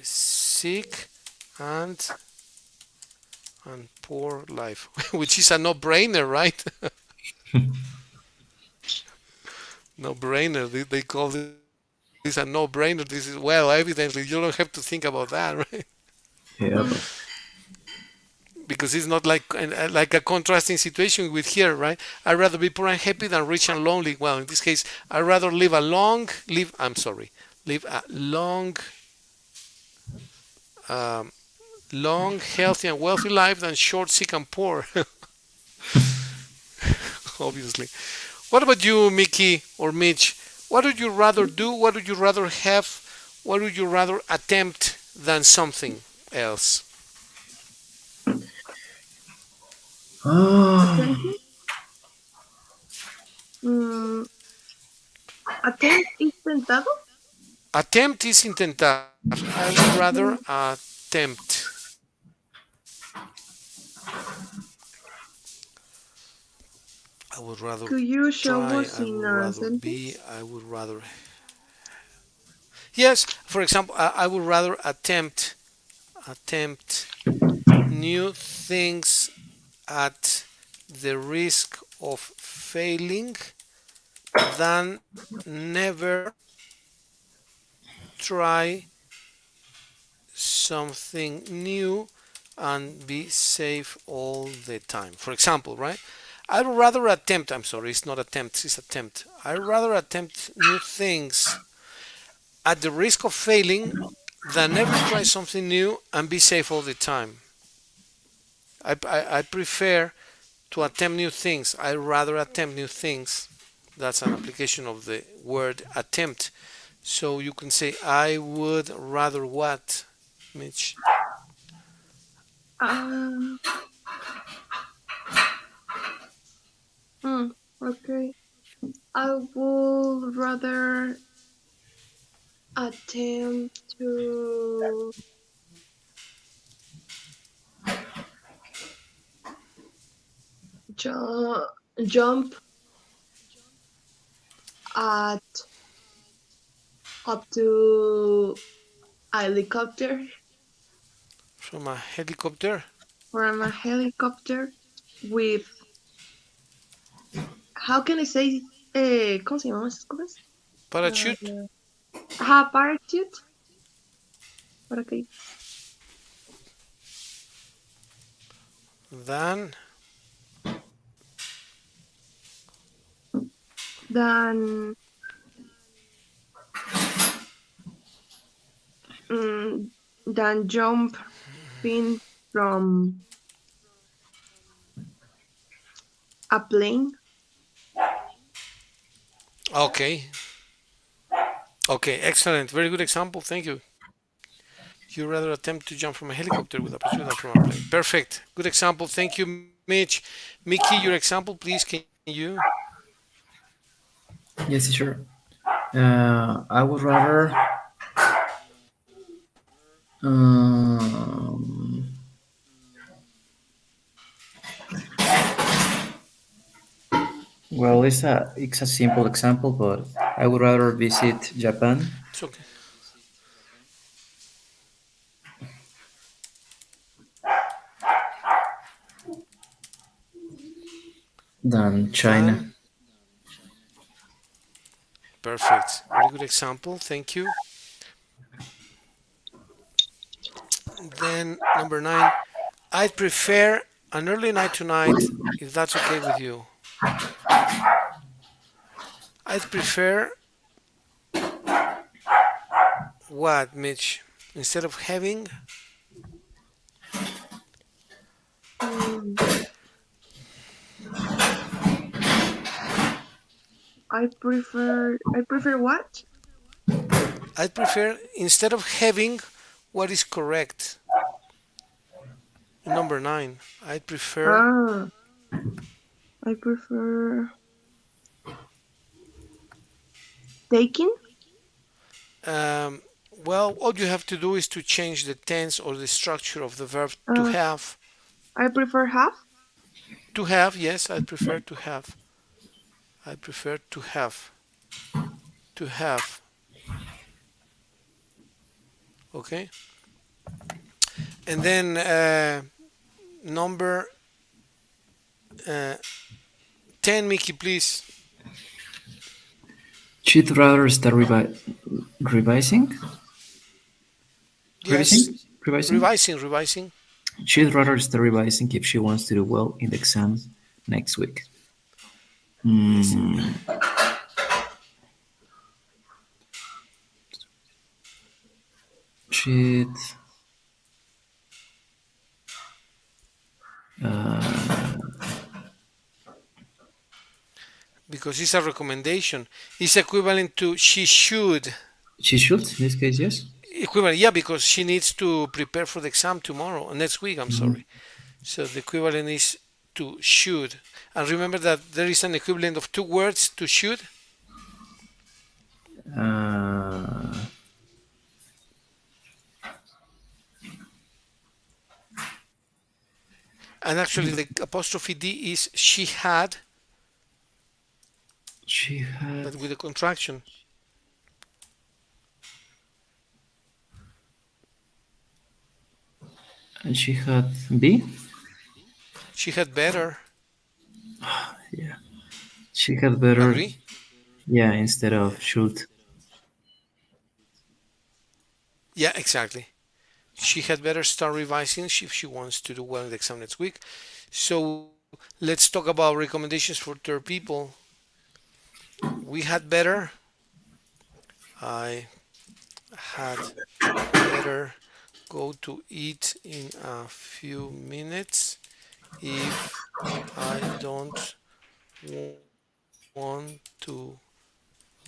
Speaker 1: sick, and poor life, which is a no-brainer, right? No-brainer. They call this a no-brainer. This is well, evidently you don't have to think about that, right?
Speaker 3: Yep.
Speaker 2: Mm,
Speaker 1: Because it's not like a contrasting situation with here, right? I'd rather be poor and happy than rich and lonely. Well, in this case, I'd rather live. I'm sorry, live a um, long, healthy, and wealthy life than short, sick, and poor. Obviously. What about you, Mickey or Mitch? What would you rather do? What would you rather have? What would you rather attempt than something else?
Speaker 3: Oh,
Speaker 2: Attempting? Mm, attempt is tentado?
Speaker 1: Attempt is intentar. I would rather
Speaker 2: Mm,
Speaker 1: attempt. I would rather
Speaker 2: could you show
Speaker 1: try.
Speaker 2: us
Speaker 1: I
Speaker 2: in
Speaker 1: would
Speaker 2: a
Speaker 1: rather be.
Speaker 2: sentence?
Speaker 1: I would rather. Yes, for example, I would rather attempt new things at the risk of failing than never try something new and be safe all the time. For example, right? I'd rather attempt, I'm sorry, it's not attempt, it's attempt. I'd rather attempt new things at the risk of failing than never try something new and be safe all the time. I prefer to attempt new things. I'd rather attempt new things. That's an application of the word attempt. So you can say, I would rather what, Mitch?
Speaker 2: Uh, mm, okay. I would rather attempt to ju- jump at up to a helicopter
Speaker 1: From a helicopter?
Speaker 2: from a helicopter with how can I say ¿cómo se llaman esas cosas?
Speaker 1: Parachute?
Speaker 2: Parachute paracaídas.
Speaker 1: Then,
Speaker 2: Than mm, than jumping from a plane.
Speaker 1: okay. Okay, excellent. Very good example. Thank you. You rather attempt to jump from a helicopter with a parachute than from a plane. Perfect. Good example. Thank you, Mitch. Mickey, your example, please. Can you?
Speaker 3: yes, sure. I would rather. Um, well, it's a simple example, but I would rather visit Japan
Speaker 1: It's okay.
Speaker 3: than China.
Speaker 1: Then, perfect. Very good example. Thank you. Then, number nine, I'd prefer an early night tonight if that's okay with you. I'd prefer what, Mitch? Instead of having,
Speaker 2: Mm, I prefer what?
Speaker 1: I'd prefer instead of having what is correct. Number nine, I'd prefer
Speaker 2: Ah, I prefer taking.
Speaker 1: um, Well, all you have to do is to change the tense or the structure of the verb to
Speaker 2: Uh,
Speaker 1: have.
Speaker 2: I prefer have.
Speaker 1: To have, yes, I prefer to have. I prefer to have. To have. Okay. And then number uh, 10, Mickey, please.
Speaker 3: She'd rather start revising?
Speaker 1: Yes.
Speaker 3: Revising? Revising?
Speaker 1: Revising, revising.
Speaker 3: She'd rather start revising if she wants to do well in the exam next week.
Speaker 1: Yes.
Speaker 3: Mm, she'd. Uh,
Speaker 1: Because it's a recommendation. It's equivalent to she should.
Speaker 3: she should, in this case, yes.
Speaker 1: Equivalent, yeah, because she needs to prepare for the exam tomorrow, next week, I'm
Speaker 3: Mhm.
Speaker 1: sorry. So the equivalent is to should. And remember that there is an equivalent of two words to should.
Speaker 3: Uh,
Speaker 1: And actually, the apostrophe D is she had,
Speaker 3: she had.
Speaker 1: but with a contraction.
Speaker 3: And she had B?
Speaker 1: She had better.
Speaker 3: Yeah. She had better.
Speaker 1: Agree?
Speaker 3: Yeah, instead
Speaker 1: Yeah.
Speaker 3: of should.
Speaker 1: Yeah, exactly. She had better start revising if she wants to do well in the exam next week. So let's talk about recommendations for third people. We had better. I had better go to eat in a few minutes if I don't want to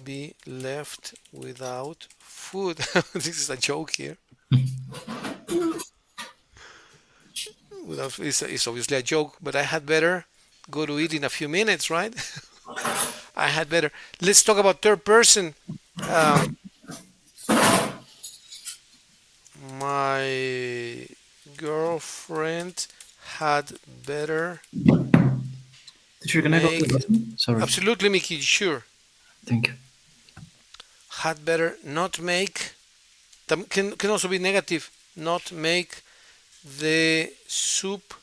Speaker 1: be left without food. This is a joke here. It's obviously a joke, but I had better go to eat in a few minutes, right? I had better. Let's talk about third person. Um, my girlfriend had better
Speaker 3: Teacher, can I go to the
Speaker 1: make.
Speaker 3: bathroom? Sorry.
Speaker 1: Absolutely, Mickey, sure.
Speaker 3: Thank you.
Speaker 1: Had better not make. That can also be negative. Not make the soup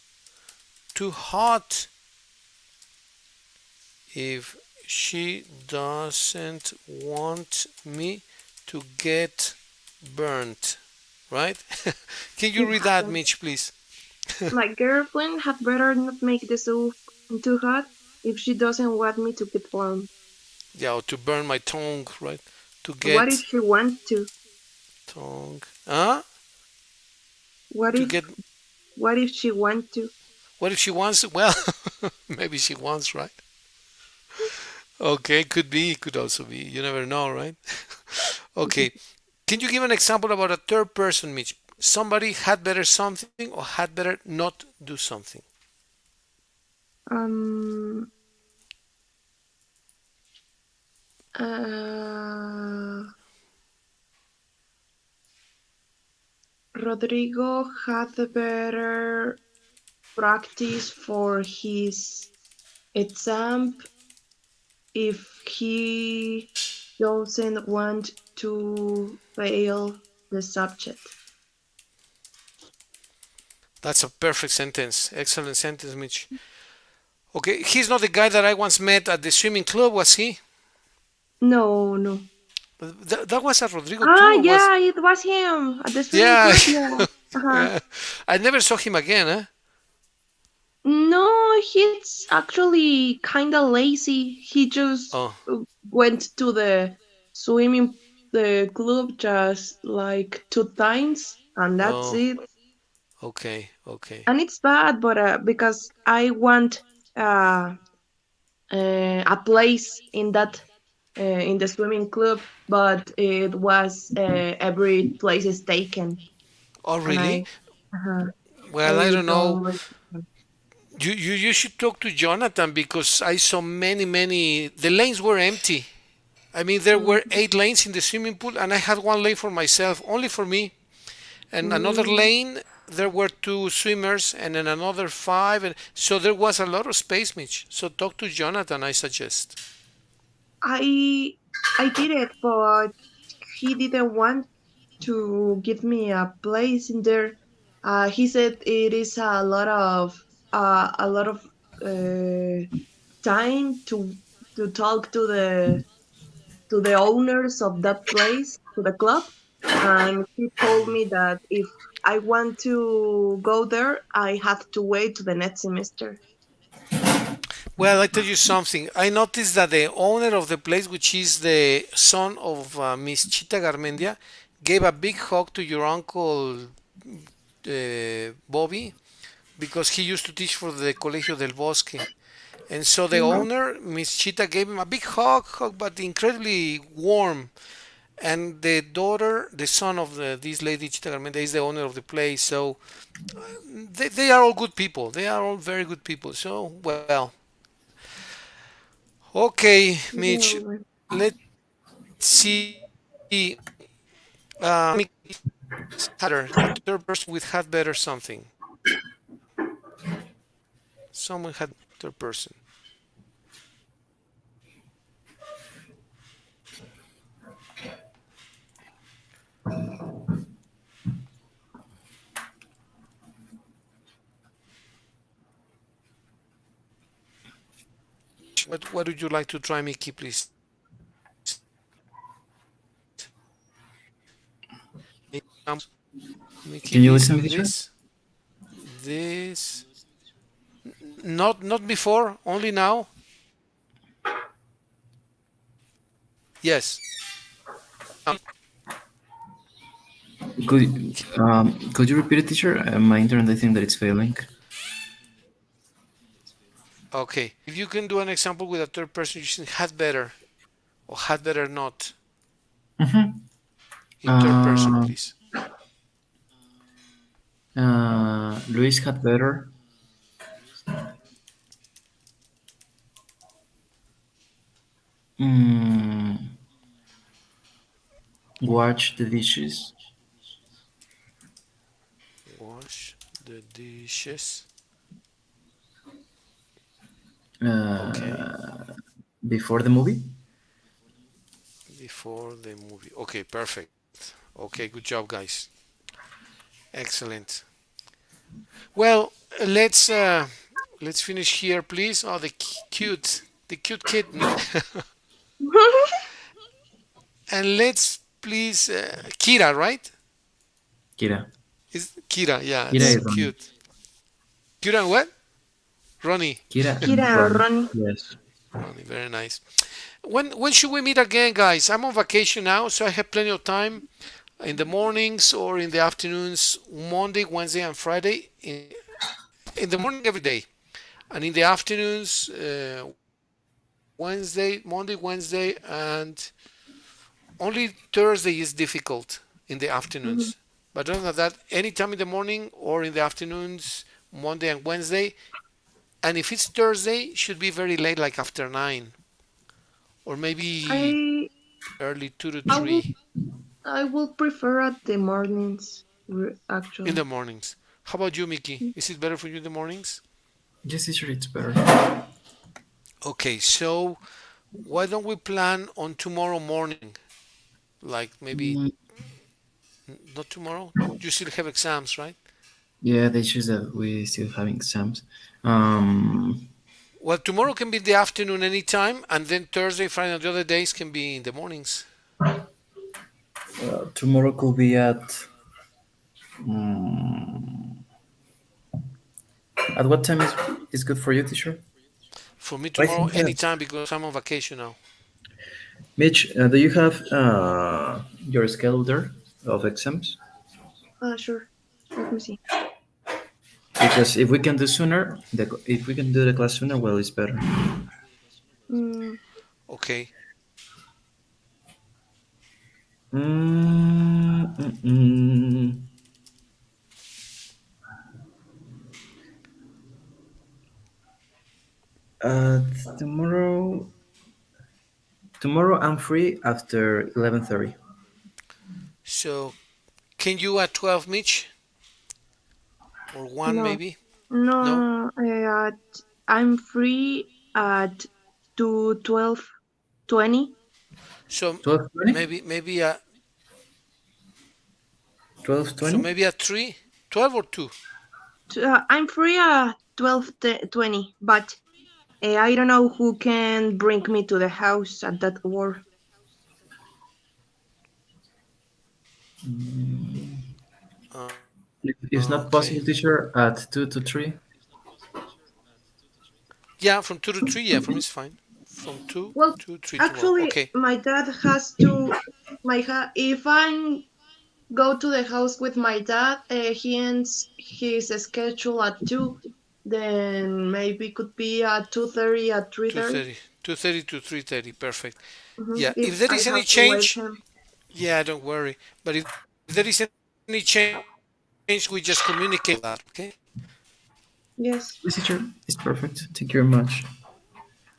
Speaker 1: too hot if she doesn't want me to get burnt. Right? Can you read that,
Speaker 2: Yeah.
Speaker 1: Mitch, please?
Speaker 2: My girlfriend had better not make the soup too hot if she doesn't want me to get warm.
Speaker 1: Yeah, or to burn my tongue, right? To
Speaker 2: What if
Speaker 1: get
Speaker 2: she wants to?
Speaker 1: tongue. Huh?
Speaker 2: What
Speaker 1: To
Speaker 2: if
Speaker 1: get.
Speaker 2: what if she wants to?
Speaker 1: What if she wants? Well, maybe she wants, right? Okay, could be, could also be. You never know, right? Okay. Can you give an example about a third person, Mitch? Somebody had better something or had better not do something.
Speaker 2: Um. Uh, Rodrigo had better practice for his exam if he doesn't want to fail the subject.
Speaker 1: That's a perfect sentence. Excellent sentence, Mitch. Okay, he's not the guy that I once met at the swimming club, was he?
Speaker 2: No, no.
Speaker 1: That was a Rodrigo
Speaker 2: Ah,
Speaker 1: too, was?
Speaker 2: yeah, it was him at the swimming
Speaker 1: Yeah.
Speaker 2: club. Yeah. Uh-huh.
Speaker 1: Yeah. I never saw him again, huh?
Speaker 2: No, he's actually kind of lazy. He just
Speaker 1: Oh,
Speaker 2: went to the swimming the club just like 2 times, and that's
Speaker 1: oh,
Speaker 2: it.
Speaker 1: okay, okay.
Speaker 2: And it's bad, but because I want uh, a place in that in the swimming club, but it was every place is taken,
Speaker 1: Oh,
Speaker 2: and
Speaker 1: really?
Speaker 2: uh,
Speaker 1: Well, I
Speaker 2: I
Speaker 1: don't know.
Speaker 2: don't.
Speaker 1: You should talk to Jonathan because I saw many. The lanes were empty. I mean, there were
Speaker 2: Mm,
Speaker 1: 8 lanes in the swimming pool, and I had one lane for myself, only for me. And another
Speaker 2: mm,
Speaker 1: lane, there were two swimmers, and then another five. And so there was a lot of space, Mitch. So talk to Jonathan, I suggest.
Speaker 2: I I did it, but he didn't want to give me a place in there. He said it is a lot of uh, time to talk to the owners of that place, to the club, and he told me that if I want to go there, I have to wait to the next semester.
Speaker 1: Well, I tell you something. I noticed that the owner of the place, which is the son of Miss Chita Garmendia, gave a big hug to your uncle Bobby because he used to teach for the Colegio del Bosque. And so the
Speaker 2: Mm,
Speaker 1: owner, Miss Chita, gave him a big hug, but incredibly warm. And the daughter, the son of this lady Chita Garmendia, is the owner of the place. So they are all good people. They are all very good people. So, well, okay, Mitch,
Speaker 2: yeah, well,
Speaker 1: let's see. Mickey had better. A third person with had better something. Someone had third person. What would you like to try, Mickey, please? Mickey,
Speaker 3: Can you listen to me,
Speaker 1: this,
Speaker 3: teacher?
Speaker 1: this. Not before, only now. Yes.
Speaker 3: Could you repeat it, teacher? My internet, I think that it's failing.
Speaker 1: Okay. If you can do an example with a third person using had better or had better not
Speaker 3: Mm-hmm.
Speaker 1: in third person,
Speaker 3: Uh,
Speaker 1: please.
Speaker 3: Luis had better mm, watch the dishes
Speaker 1: Wash the dishes. Okay.
Speaker 3: uh, before the movie.
Speaker 1: Before the movie. Okay, perfect. Okay, good job, guys. Excellent. Well, let's finish here, please. Oh, the cute kitten, and let's please, Kira, right?
Speaker 3: Kira.
Speaker 1: Is Kira? Yeah,
Speaker 3: Kira
Speaker 1: it's
Speaker 2: yeah,
Speaker 3: is
Speaker 1: so
Speaker 3: Ronnie.
Speaker 1: cute. Kira and what? Ronnie.
Speaker 3: Kira and
Speaker 2: Kira and
Speaker 3: Ronnie.
Speaker 2: Ronnie.
Speaker 3: Yes.
Speaker 1: Ronnie, very nice. When should we meet again, guys? I'm on vacation now, so I have plenty of time in the mornings or in the afternoons, Monday, Wednesday, and Friday. In the morning every day, and in the afternoons, Wednesday, Monday, Wednesday, and only Thursday is difficult in the
Speaker 2: Mhm.
Speaker 1: afternoons. But other than that, anytime in the morning or in the afternoons, Monday and Wednesday. And if it's Thursday, should be very late, like after 9, or maybe
Speaker 2: I
Speaker 1: early 2 to
Speaker 2: I will
Speaker 1: 3
Speaker 2: I will prefer at the mornings
Speaker 1: in
Speaker 2: actually.
Speaker 1: the mornings. How about you, Mickey? Is it better for you in the mornings?
Speaker 3: Yes, teacher, it's better.
Speaker 1: Okay, so why don't we plan on tomorrow morning? Like maybe
Speaker 3: Mm,
Speaker 1: not tomorrow. You still have exams, right?
Speaker 3: yeah, the issue is that we still having exams. Um,
Speaker 1: Well, tomorrow can be in the afternoon anytime, and then Thursday, Friday, and the other days can be in the mornings.
Speaker 3: Tomorrow could be mm, at what time is good for you, teacher?
Speaker 1: For me,
Speaker 3: I
Speaker 1: tomorrow,
Speaker 3: think that.
Speaker 1: anytime because I'm on vacation now.
Speaker 3: Mitch, do you have your schedule there of exams?
Speaker 2: Sure. Let me see.
Speaker 3: Because if we can do sooner, if we can do the class sooner, well, it's better.
Speaker 2: Mm,
Speaker 1: Okay.
Speaker 3: Mm, mm, mm. Uh, Tomorrow, Tomorrow I'm free after 11:30.
Speaker 1: So can you at 12, Mitch, or 1
Speaker 2: No,
Speaker 1: maybe? No.
Speaker 2: no, I'm free at 12:20.
Speaker 1: So
Speaker 3: 12:20?
Speaker 1: maybe
Speaker 3: 12:20?
Speaker 1: at 3, 12 or 2,
Speaker 2: I'm free at 12:20, but I don't know who can bring me to the house at that hour.
Speaker 3: It's
Speaker 1: okay.
Speaker 3: not possible, teacher, at 2 to 3.
Speaker 1: Yeah, from 2 to 3. Yeah, for me it's fine. From 2
Speaker 2: Well,
Speaker 1: to 3 tomorrow.
Speaker 2: actually,
Speaker 1: Okay.
Speaker 2: my dad has to. If I go to the house with my dad, he ends his schedule at 2. Then maybe could be at 2:30, at 3:30.
Speaker 1: 2:30. 2:30 to 3:30. Perfect. Yeah.
Speaker 2: If
Speaker 1: If there
Speaker 2: I
Speaker 1: is any
Speaker 2: have to wake
Speaker 1: change,
Speaker 2: him.
Speaker 1: yeah, don't worry. But if there is any change, we just communicate about that. Okay.
Speaker 2: Yes,
Speaker 3: Yes, teacher. It's perfect. Thank you very much.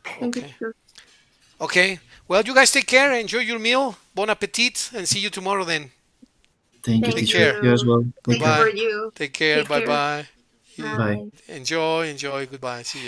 Speaker 2: thank you,
Speaker 1: Okay.
Speaker 2: teacher.
Speaker 1: Okay. Well, you guys take care. Enjoy your meal. Bon appetit, and see you tomorrow. Then
Speaker 3: Thank you,
Speaker 1: take
Speaker 2: Thank
Speaker 3: teacher.
Speaker 1: care.
Speaker 3: You as
Speaker 2: you.
Speaker 3: well. Bye
Speaker 2: Same
Speaker 3: bye.
Speaker 2: for
Speaker 1: Bye.
Speaker 2: you.
Speaker 1: Take care.
Speaker 2: Take
Speaker 1: Bye
Speaker 2: care.
Speaker 1: bye.
Speaker 3: Bye.
Speaker 2: Bye.
Speaker 1: Enjoy. Enjoy. Goodbye. See you.